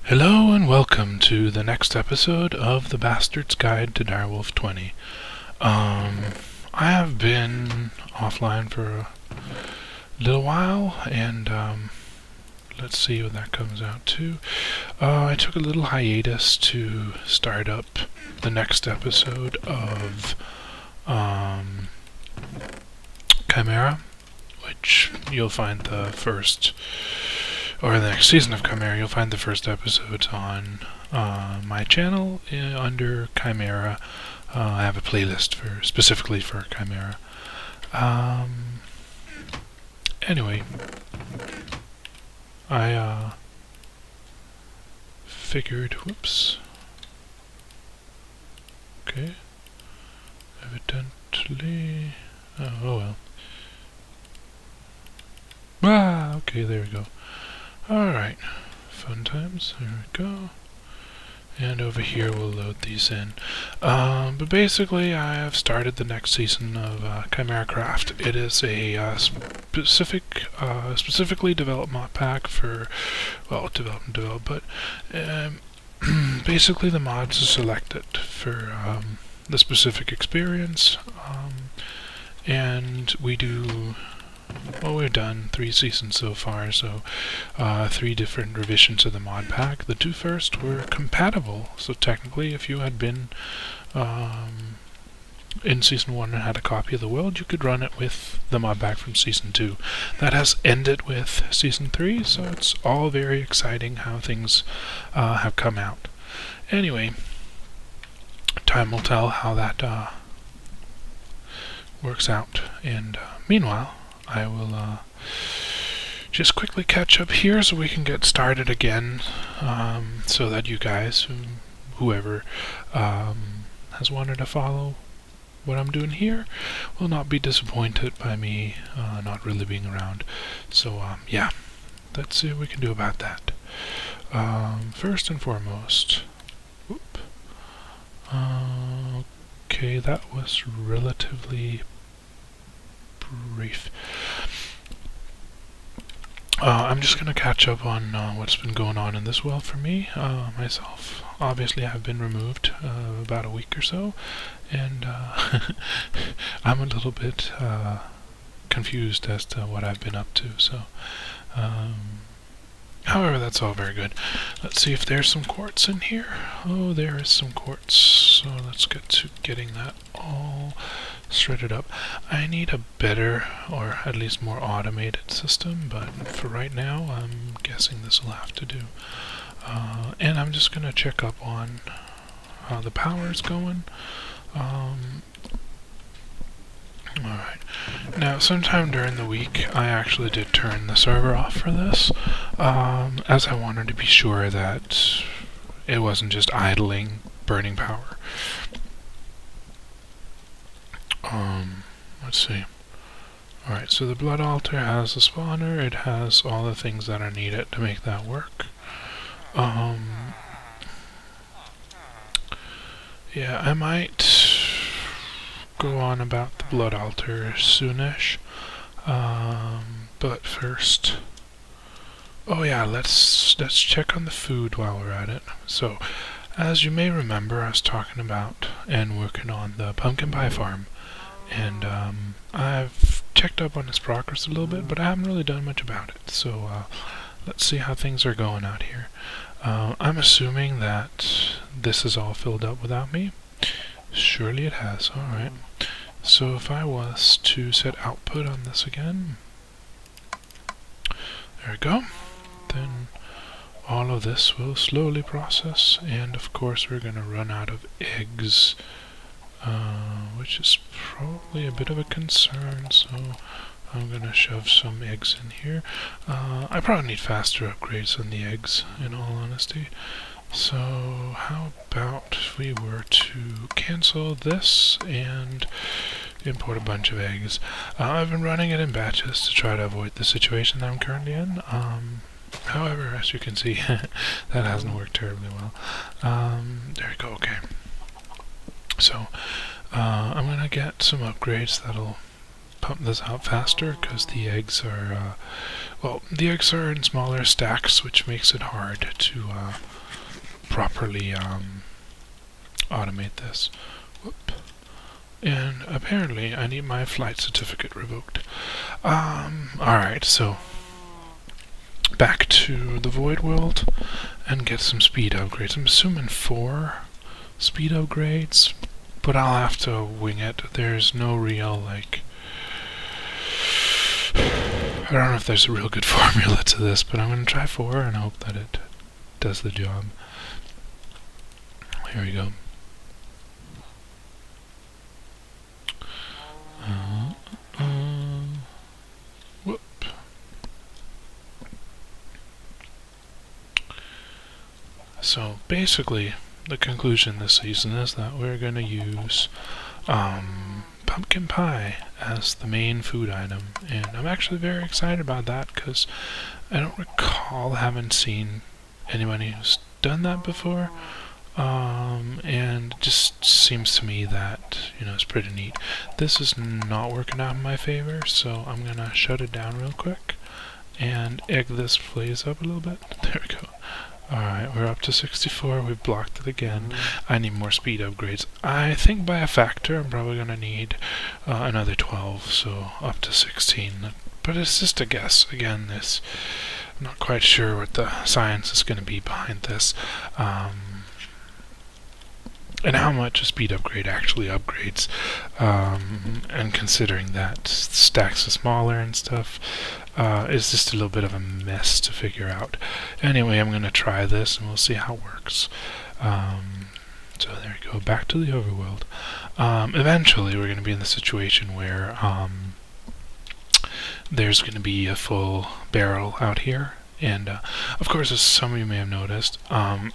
Hello and welcome to the next episode of the Bastard's Guide to Direwolf20. I have been offline for a little while, and let's see what that comes out to. I took a little hiatus to start up the next episode of Chimera, which you'll find the first, or the next season of Chimera, you'll find the first episodes on my channel under Chimera. I have a playlist specifically for Chimera. Anyway, I figured, whoops. Okay. Evidently, oh well. Okay, there we go. Alright, fun times, there we go. And over here we'll load these in. But basically I have started the next season of Chimera Craft. It is a specifically developed modpack for, well, develop, but basically the mods are selected for the specific experience, and we do, well, we've done 3 seasons so far, so 3 different revisions of the mod pack. The 2 first were compatible, so technically if you had been in Season 1 and had a copy of the world, you could run it with the mod pack from Season 2. That has ended with Season 3, so it's all very exciting how things have come out. Anyway, time will tell how that works out, and meanwhile, I will just quickly catch up here so we can get started again, so that you guys, whoever has wanted to follow what I'm doing here, will not be disappointed by me not really being around. So yeah, let's see what we can do about that. First and foremost, whoop. Okay, that was relatively brief. I'm just going to catch up on what's been going on in this world for me, myself. Obviously I've been removed about a week or so, and I'm a little bit confused as to what I've been up to, so however, that's all very good. Let's see if there's some quartz in here. Oh, there is some quartz, so let's get to getting that all shredded up. I need a better, or at least more automated system, but for right now I'm guessing this will have to do. And I'm just gonna check up on how the power's going. Alright, now sometime during the week I actually did turn the server off for this, as I wanted to be sure that it wasn't just idling, burning power. Let's see. Alright, so the blood altar has a spawner, it has all the things that are needed to make that work. Yeah, I might go on about the blood altar soonish, but first, oh yeah, let's check on the food while we're at it. So, as you may remember, I was talking about and working on the pumpkin pie farm, and I've checked up on its progress a little bit, but I haven't really done much about it. So let's see how things are going out here. I'm assuming that this is all filled up without me. Surely it has. Alright. So if I was to set output on this again, there we go, then all of this will slowly process, and of course we're going to run out of eggs, which is probably a bit of a concern, so I'm going to shove some eggs in here. I probably need faster upgrades on the eggs, in all honesty. So how about if we were to cancel this and import a bunch of eggs. I've been running it in batches to try to avoid the situation that I'm currently in. However, as you can see, that hasn't worked terribly well. There we go, okay. So, I'm going to get some upgrades that'll pump this out faster, because the eggs are, well, the eggs are in smaller stacks, which makes it hard to properly automate this. Whoop. And apparently I need my flight certificate revoked. Alright, so back to the void world and get some speed upgrades. I'm assuming 4 speed upgrades, but I'll have to wing it. There's no real, like, I don't know if there's a real good formula to this, but I'm going to try 4 and hope that it does the job. Here we go. Whoop. So basically, the conclusion this season is that we're going to use pumpkin pie as the main food item, and I'm actually very excited about that because I don't recall having seen anybody who's done that before, and it just seems to me that, you know, it's pretty neat. This is not working out in my favor, so I'm gonna shut it down real quick and egg this blaze up a little bit. There we go. Alright, we're up to 64, we've blocked it again. I need more speed upgrades. I think by a factor I'm probably going to need another 12, so up to 16. But it's just a guess. Again, I'm not quite sure what the science is going to be behind this. And how much a speed upgrade actually upgrades. And considering that stacks are smaller and stuff, it's just a little bit of a mess to figure out. Anyway, I'm going to try this and we'll see how it works. So there we go, back to the overworld. Eventually we're going to be in the situation where there's going to be a full barrel out here. And of course, as some of you may have noticed, I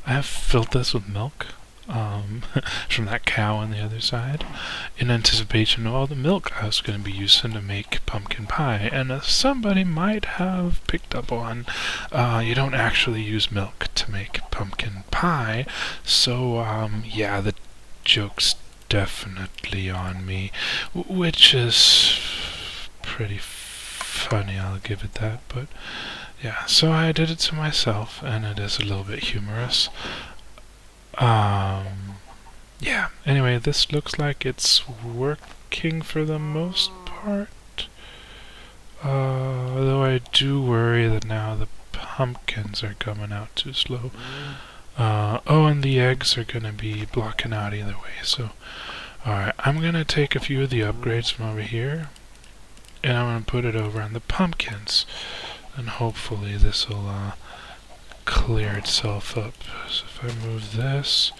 have filled this with milk. From that cow on the other side, in anticipation of all the milk I was going to be using to make pumpkin pie. And as somebody might have picked up on, you don't actually use milk to make pumpkin pie, so yeah, the joke's definitely on me, which is pretty funny, I'll give it that. But yeah, so I did it to myself, and it is a little bit humorous. Yeah, anyway, this looks like it's working for the most part. Though I do worry that now the pumpkins are coming out too slow. Oh, and the eggs are gonna be blocking out either way, so... Alright, I'm gonna take a few of the upgrades from over here, and I'm gonna put it over on the pumpkins, and hopefully this will, clear itself up. So if I move this,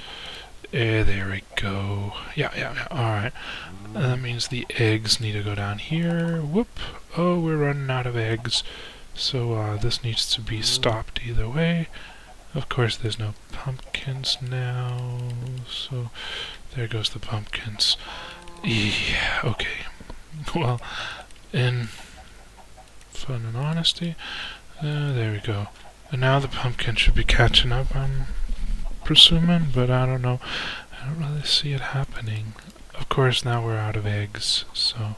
there we go. Yeah. Alright. That means the eggs need to go down here. Whoop. Oh, we're running out of eggs. So this needs to be stopped either way. Of course, there's no pumpkins now. So there goes the pumpkins. Yeah, okay. Well, in fun and honesty, there we go. And now the pumpkin should be catching up, I'm presuming, but I don't know. I don't really see it happening. Of course, now we're out of eggs, so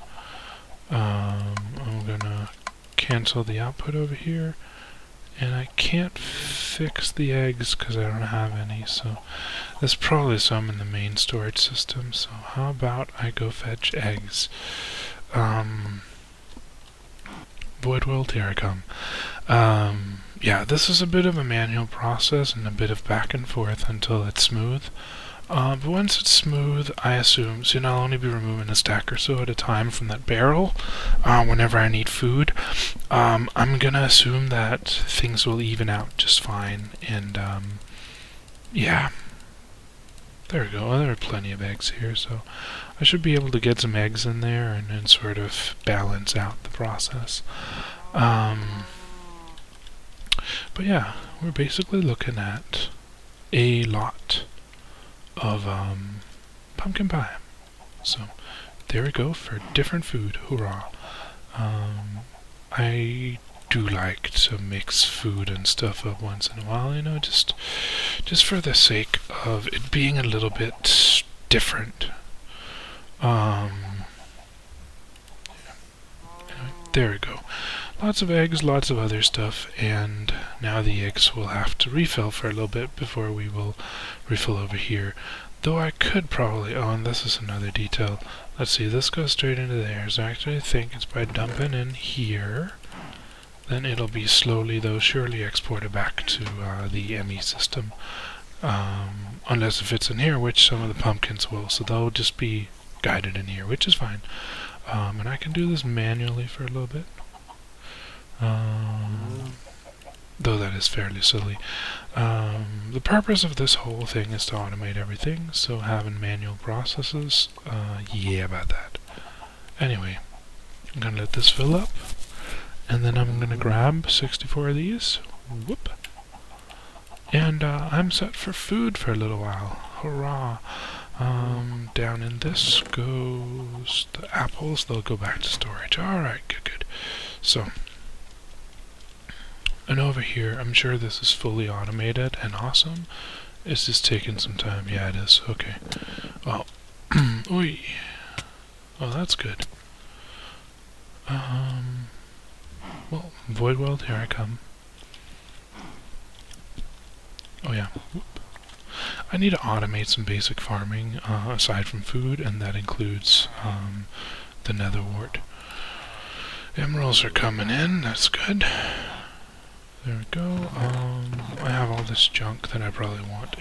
I'm gonna cancel the output over here. And I can't fix the eggs because I don't have any, so there's probably some in the main storage system, so how about I go fetch eggs? Void world, here I come. Yeah, this is a bit of a manual process and a bit of back and forth until it's smooth. But once it's smooth, I assume, soon I'll only be removing a stack or so at a time from that barrel whenever I need food. I'm gonna assume that things will even out just fine, and yeah. There we go, there are plenty of eggs here, so I should be able to get some eggs in there and then sort of balance out the process. But yeah, we're basically looking at a lot of pumpkin pie. So there we go for different food, hurrah. I do like to mix food and stuff up once in a while, you know, just for the sake of it being a little bit different. Anyway, there we go. lots of eggs, lots of other stuff, and now the eggs will have to refill for a little bit before we will refill over here. Though I could probably, oh, and this is another detail. Let's see, this goes straight into there, so actually I think it's by dumping in here, then it'll be slowly, though surely, exported back to the ME system. Unless if it's in here, which some of the pumpkins will, so they'll just be guided in here, which is fine. And I can do this manually for a little bit. Though that is fairly silly. The purpose of this whole thing is to automate everything, so having manual processes, yeah, about that. Anyway, I'm gonna let this fill up, and then I'm gonna grab 64 of these. Whoop. And I'm set for food for a little while. Hurrah! Down in this goes the apples. They'll go back to storage. Alright, good. So, and over here, I'm sure this is fully automated and awesome. It's just taking some time. Yeah, it is. Okay. Well, oi. Oh, that's good. Well, Void World, here I come. Oh yeah. Whoop. I need to automate some basic farming aside from food, and that includes the nether wart. Emeralds are coming in, that's good. There we go. I have all this junk that I probably want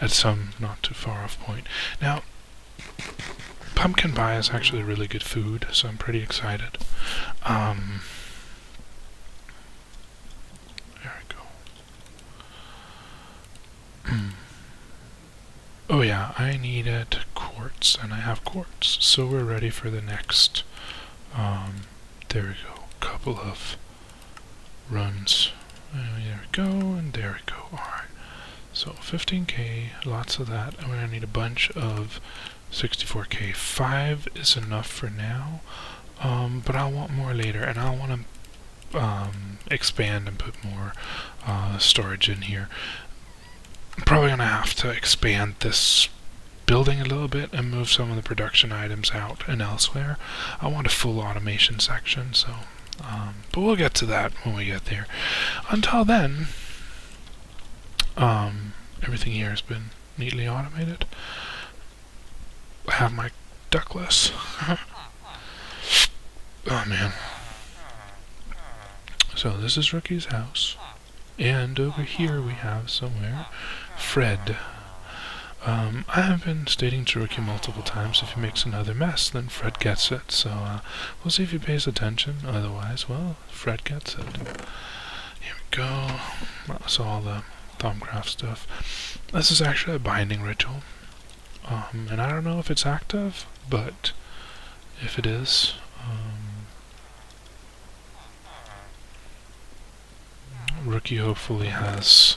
at some not too far off point. Now, pumpkin pie is actually really good food, so I'm pretty excited. There we go. Oh yeah, I needed quartz, and I have quartz, so we're ready for the next, there we go, couple of runs. There we go, and there we go. Alright, so 15k, lots of that, and we're going to need a bunch of 64k. 5 is enough for now, but I'll want more later, and I'll want to expand and put more storage in here. I'm probably going to have to expand this building a little bit and move some of the production items out and elsewhere. I want a full automation section, so but we'll get to that when we get there. Until then, everything here has been neatly automated. I have my duckless. Oh man. So this is Rookie's house, and over here we have somewhere Fred. I have been stating to Rookie multiple times, if he makes another mess, then Fred gets it, so we'll see if he pays attention. Otherwise, well, Fred gets it. Here we go. That's all the Thaumcraft stuff. This is actually a binding ritual, and I don't know if it's active, but if it is, Rookie hopefully has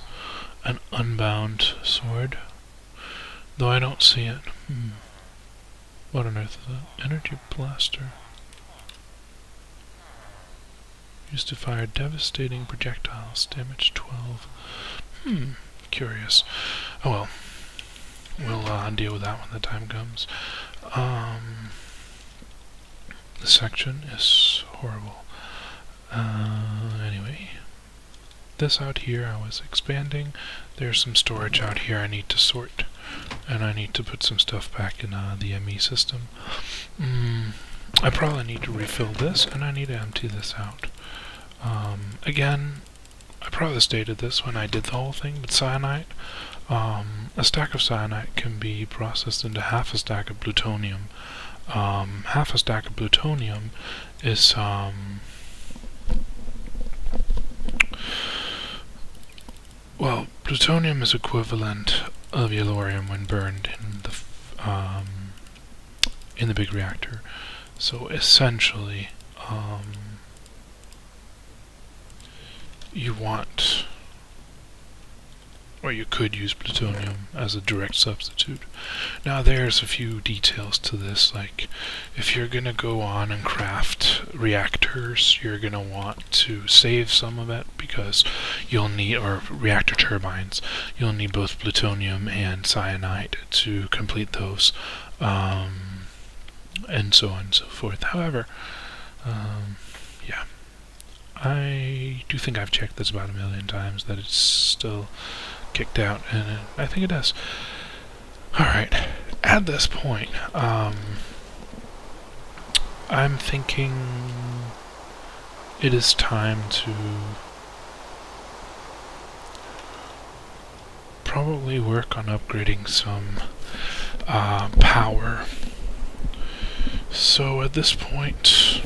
an unbound sword. Though I don't see it. What on earth is that? Energy blaster. Used to fire devastating projectiles. Damage 12. Curious. Oh well. We'll deal with that when the time comes. The section is horrible. Anyway. This out here I was expanding. There's some storage out here I need to sort. And I need to put some stuff back in the ME system. I probably need to refill this, and I need to empty this out. Again, I probably stated this when I did the whole thing, but cyanite, a stack of cyanite can be processed into half a stack of plutonium. Half a stack of plutonium is, well, plutonium is equivalent of yellorium when burned in the big reactor. So essentially, you want, or you could use plutonium as a direct substitute. Now there's a few details to this, like if you're gonna go on and craft reactors, you're gonna want to save some of it because you'll need, or reactor turbines, you'll need both plutonium and cyanide to complete those, and so on and so forth. However, yeah. I do think I've checked this about 1,000,000 times that it's still kicked out, and I think it does. Alright, at this point, I'm thinking it is time to probably work on upgrading some power. So at this point,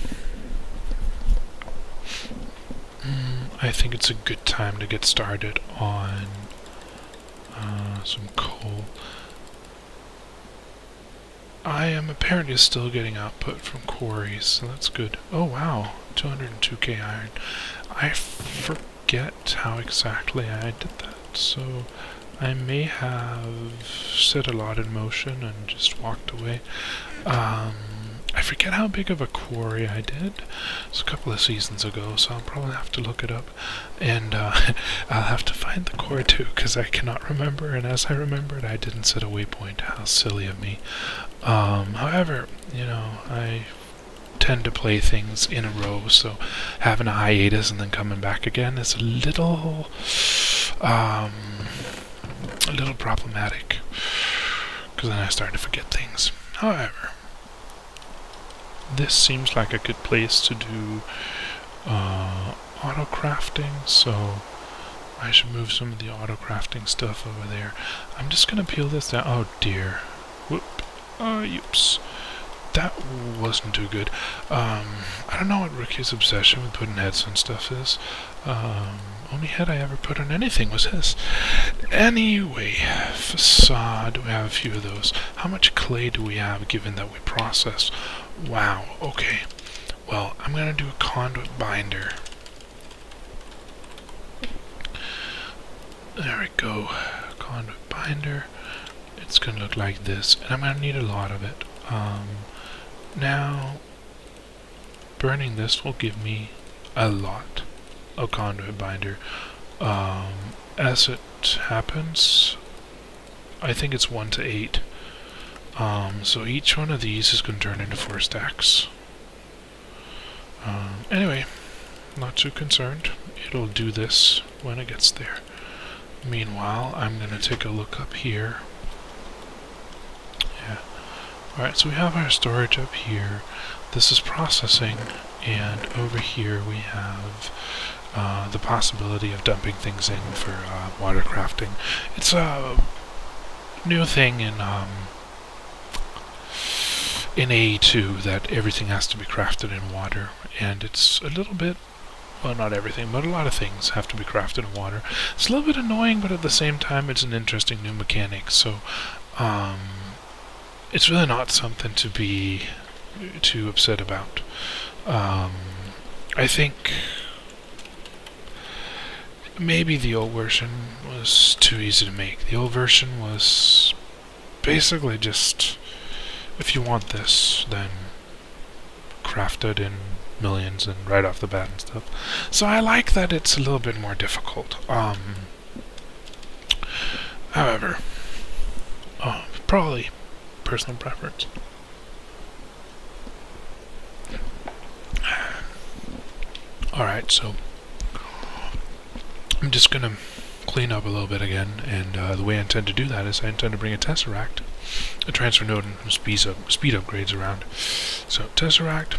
I think it's a good time to get started on some coal. I am apparently still getting output from quarries, so that's good. Oh wow, 202k iron. I forget how exactly I did that, so I may have set a lot in motion and just walked away. I forget how big of a quarry I did. It's a couple of seasons ago, so I'll probably have to look it up. And I'll have to find the core too, because I cannot remember, and as I remembered, I didn't set a waypoint. How silly of me. However, you know, I tend to play things in a row, so having a hiatus and then coming back again is a little problematic, because then I start to forget things. However, this seems like a good place to do auto crafting, so I should move some of the auto crafting stuff over there. I'm just gonna peel this down. Oh dear. Whoop. Oops. That wasn't too good. I don't know what Rookie's obsession with putting heads on stuff is. Only head I ever put on anything was his. Anyway, facade, we have a few of those. How much clay do we have given that we process? Wow, okay. Well, I'm gonna do a conduit binder. There we go. Conduit binder. It's gonna look like this, and I'm gonna need a lot of it. Now, burning this will give me a lot of conduit binder. As it happens, I think it's 1 to 8. So each one of these is going to turn into 4 stacks. Anyway, not too concerned. It'll do this when it gets there. Meanwhile, I'm going to take a look up here. Yeah. Alright, so we have our storage up here. This is processing, and over here we have the possibility of dumping things in for water crafting. It's a new thing in A2 that everything has to be crafted in water, and it's a little bit, well, not everything, but a lot of things have to be crafted in water. It's a little bit annoying, but at the same time it's an interesting new mechanic, so it's really not something to be too upset about. I think maybe the old version was too easy to make. The old version was basically just, if you want this, then craft it in millions and right off the bat and stuff. So I like that it's a little bit more difficult. However, probably personal preference. Alright, so I'm just gonna clean up a little bit again, and the way I intend to do that is I intend to bring a tesseract, a transfer node, and some speed upgrades around. So tesseract,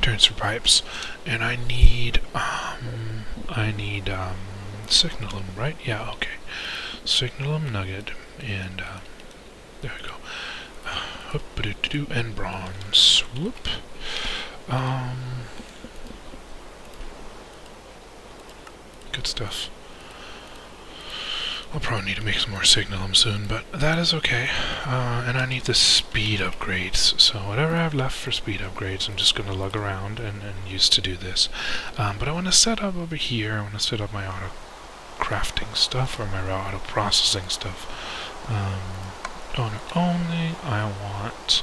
transfer pipes, and I need signalum, right? Yeah, okay. Signalum nugget, and there we go. And bronze. Whoop. Good stuff. I'll probably need to make some more signalum soon, but that is okay. And I need the speed upgrades, so whatever I have left for speed upgrades, I'm just going to lug around and use to do this. But I want to set up over here, I want to set up my auto crafting stuff, or my auto processing stuff. Owner only, I want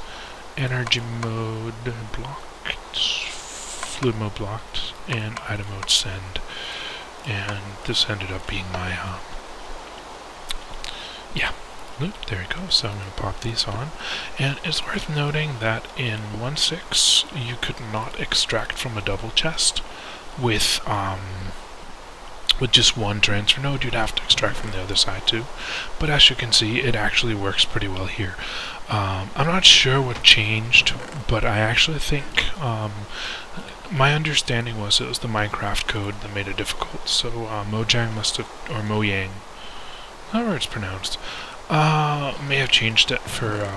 energy mode blocked, fluid mode blocked, and item mode send. And this ended up being my, Oop, there we go. So I'm going to pop these on. And it's worth noting that in 1.6 you could not extract from a double chest with just one transfer node. You'd have to extract from the other side too. But as you can see, it actually works pretty well here. I'm not sure what changed, but I actually think my understanding was it was the Minecraft code that made it difficult. So Mojang must have, or Mojang, however it's pronounced, may have changed it for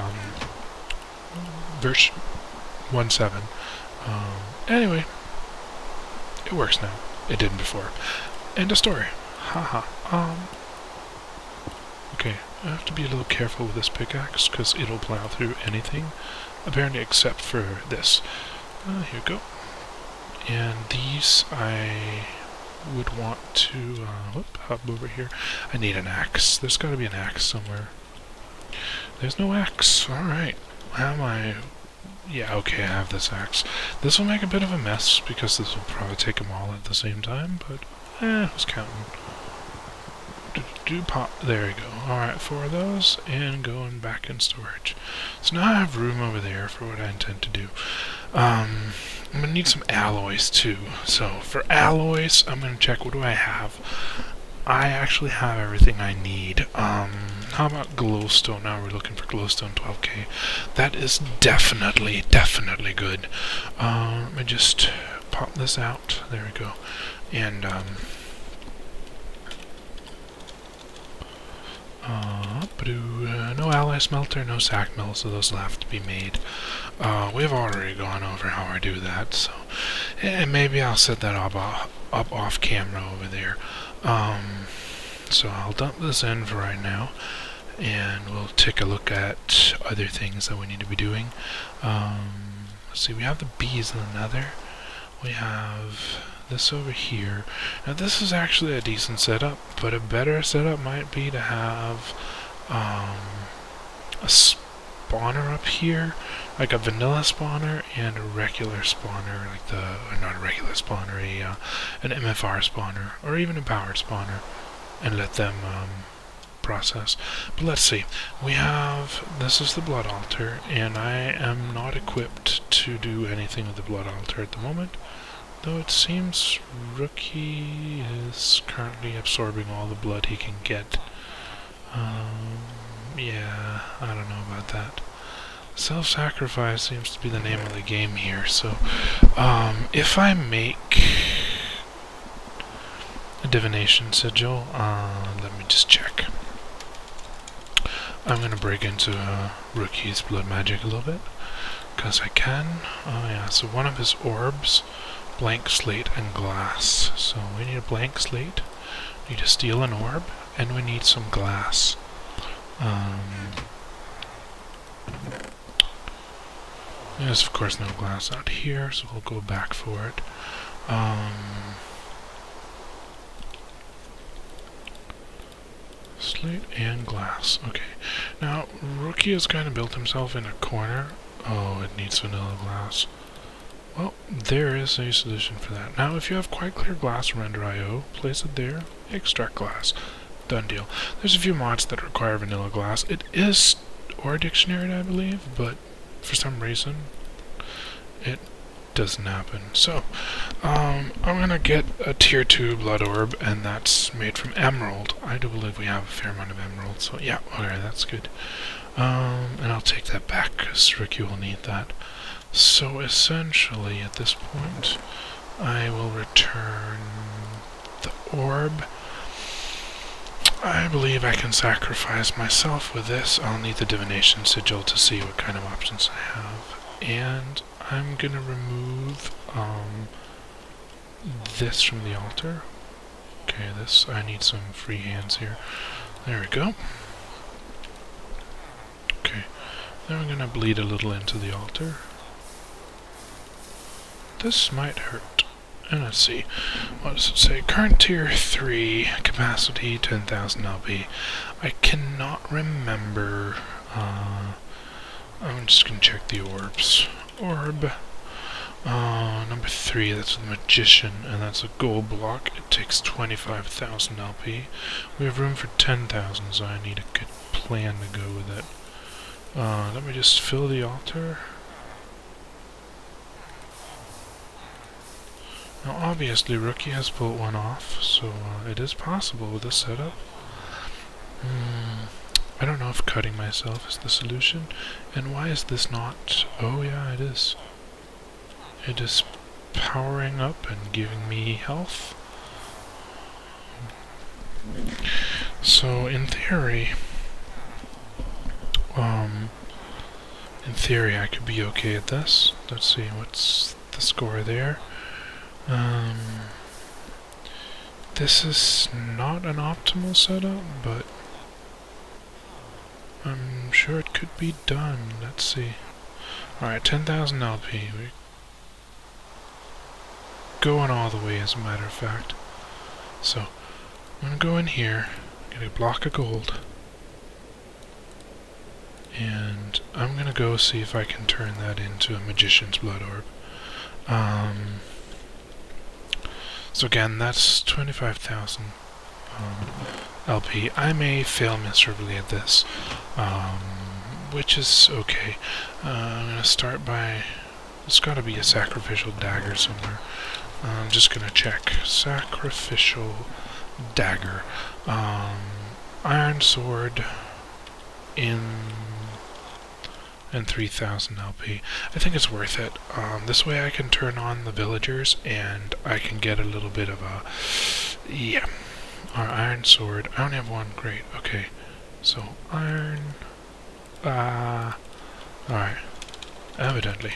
version 1.7. Anyway, it works now. It didn't before. End of story. Haha. Okay, I have to be a little careful with this pickaxe because it'll plow through anything, apparently except for this. Here we go. And these I would want to hop over here. I need an axe. There's got to be an axe somewhere. There's no axe. Alright. How am I? Yeah, okay, I have this axe. This will make a bit of a mess because this will probably take them all at the same time, but who's counting? Pop. There we go. Alright, 4 of those, and going back in storage. So now I have room over there for what I intend to do. I'm going to need some alloys too. So for alloys, I'm going to check what do I have. I actually have everything I need. How about glowstone? Now we're looking for glowstone 12k. That is definitely good. Let me just pop this out. There we go. And no alloy smelter, no sack mill, so those will have to be made. We've already gone over how I do that, so maybe I'll set that up off camera over there. So I'll dump this in for right now, and we'll take a look at other things that we need to be doing. Let's see, we have the bees in the nether. We have this over here. Now this is actually a decent setup, but a better setup might be to have a spawner up here, like a vanilla spawner and a regular spawner, like not a regular spawner, an MFR spawner, or even a powered spawner, and let them process. But let's see, we have, this is the blood altar, and I am not equipped to do anything with the blood altar at the moment. Though it seems Rookie is currently absorbing all the blood he can get. Yeah, I don't know about that. Self-sacrifice seems to be the name of the game here, so if I make a divination sigil, let me just check. I'm gonna break into Rookie's blood magic a little bit, because I can. Oh yeah, so one of his orbs, blank slate and glass. So we need a blank slate, we need to steal an orb, and we need some glass. There's of course no glass out here, so we'll go back for it. Slate and glass. Okay. Now, Rookie has kind of built himself in a corner. Oh, it needs vanilla glass. Well, there is a solution for that. Now, if you have quite clear glass from Render IO, place it there, extract glass. Done deal. There's a few mods that require vanilla glass. It is Ore Dictionary, I believe, but for some reason, it doesn't happen. So, I'm gonna get a tier 2 blood orb, and that's made from emerald. I do believe we have a fair amount of emerald, so yeah, okay, that's good. And I'll take that back, because Ricky will need that. So essentially, at this point, I will return the orb. I believe I can sacrifice myself with this. I'll need the divination sigil to see what kind of options I have. And I'm gonna remove this from the altar. Okay, this, I need some free hands here. There we go. Okay, then we're gonna bleed a little into the altar. This might hurt. And let's see, what does it say? Current tier 3, capacity 10,000 LP. I cannot remember. I'm just gonna check the orbs. Orb. Number 3, that's the magician, and that's a gold block. It takes 25,000 LP. We have room for 10,000, so I need a good plan to go with it. Let me just fill the altar. Now obviously Rookie has pulled one off, so it is possible with this setup. I don't know if cutting myself is the solution. And why is this not... Oh yeah, it is. It is powering up and giving me health. So in theory I could be okay at this. Let's see, what's the score there? This is not an optimal setup, but I'm sure it could be done. Let's see. Alright, 10,000 LP. We're going all the way, as a matter of fact. So, I'm gonna go in here, get a block of gold, and I'm gonna go see if I can turn that into a Magician's Blood Orb. So again, that's 25,000 LP. I may fail miserably at this, which is okay. I'm gonna start by... There's gotta be a sacrificial dagger somewhere. I'm just gonna check. Sacrificial dagger. Iron sword in... and 3,000 LP. I think it's worth it. This way I can turn on the villagers and I can get a little bit of a... Yeah. Our iron sword. I only have one. Great. Okay. So, iron... Alright. Evidently.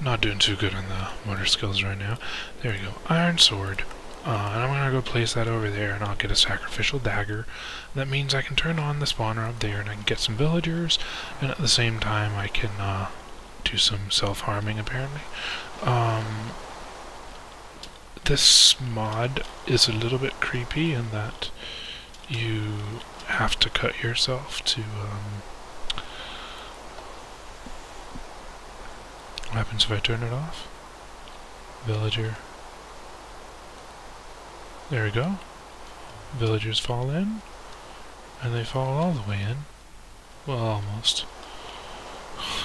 Not doing too good on the motor skills right now. There we go. Iron sword. And I'm gonna go place that over there and I'll get a sacrificial dagger. That means I can turn on the spawner up there and I can get some villagers, and at the same time I can do some self-harming apparently. This mod is a little bit creepy in that you have to cut yourself to... What happens if I turn it off? Villager. There we go. Villagers fall in, and they fall all the way in. Well, almost.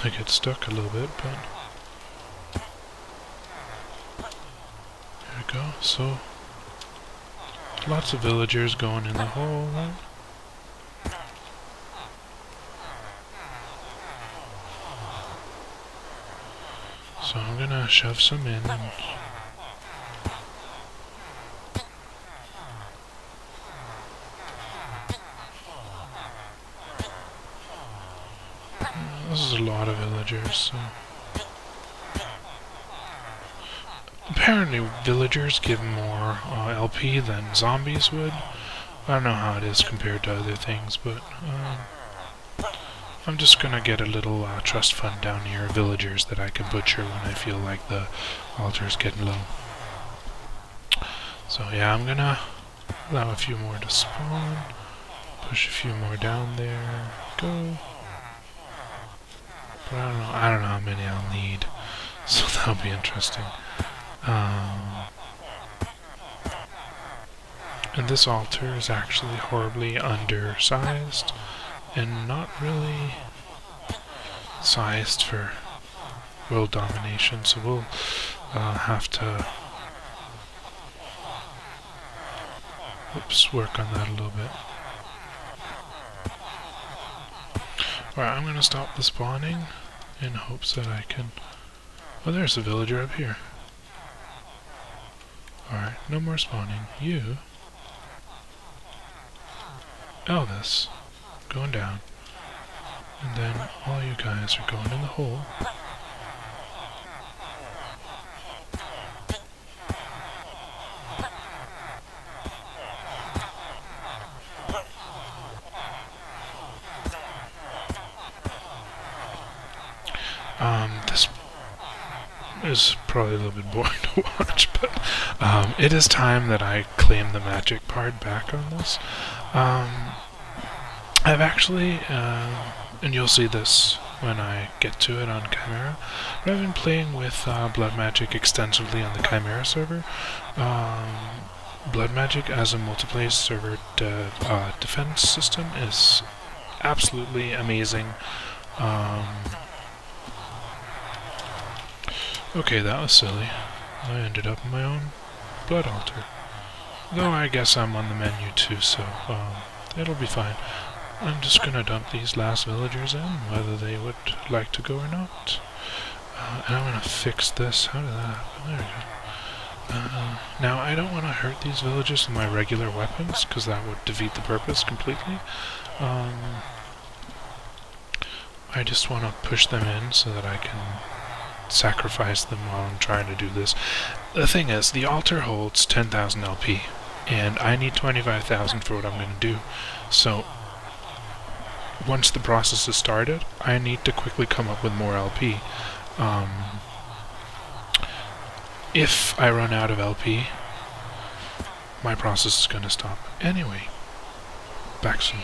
I get stuck a little bit, but... There we go. So, lots of villagers going in the hole, right? So I'm gonna shove some in and... This is a lot of villagers, so... Apparently villagers give more LP than zombies would. I don't know how it is compared to other things, but... I'm just gonna get a little trust fund down here of villagers that I can butcher when I feel like the altar's getting low. So yeah, I'm gonna allow a few more to spawn, push a few more down there, go. But I don't know how many I'll need, so that'll be interesting. And this altar is actually horribly undersized, and not really sized for world domination, so we'll have to work on that a little bit. Alright, I'm gonna stop the spawning in hopes that I can... Oh, there's a villager up here. Alright, no more spawning. You... Elvis... going down, and then all you guys are going in the hole. This is probably a little bit boring to watch, but it is time that I claim the magic part back on this. I've actually, and you'll see this when I get to it on Chimera, but I've been playing with Blood Magic extensively on the Chimera server. Blood Magic as a multiplayer server defense system is absolutely amazing. Okay, that was silly. I ended up in my own blood altar. Though I guess I'm on the menu too, so it'll be fine. I'm just gonna dump these last villagers in, whether they would like to go or not. And I'm gonna fix this. How did that happen? There we go. Now, I don't want to hurt these villagers with my regular weapons, because that would defeat the purpose completely. I just want to push them in so that I can sacrifice them while I'm trying to do this. The thing is, the altar holds 10,000 LP, and I need 25,000 for what I'm going to do. So, once the process is started, I need to quickly come up with more LP. If I run out of LP, my process is going to stop. Anyway, back soon.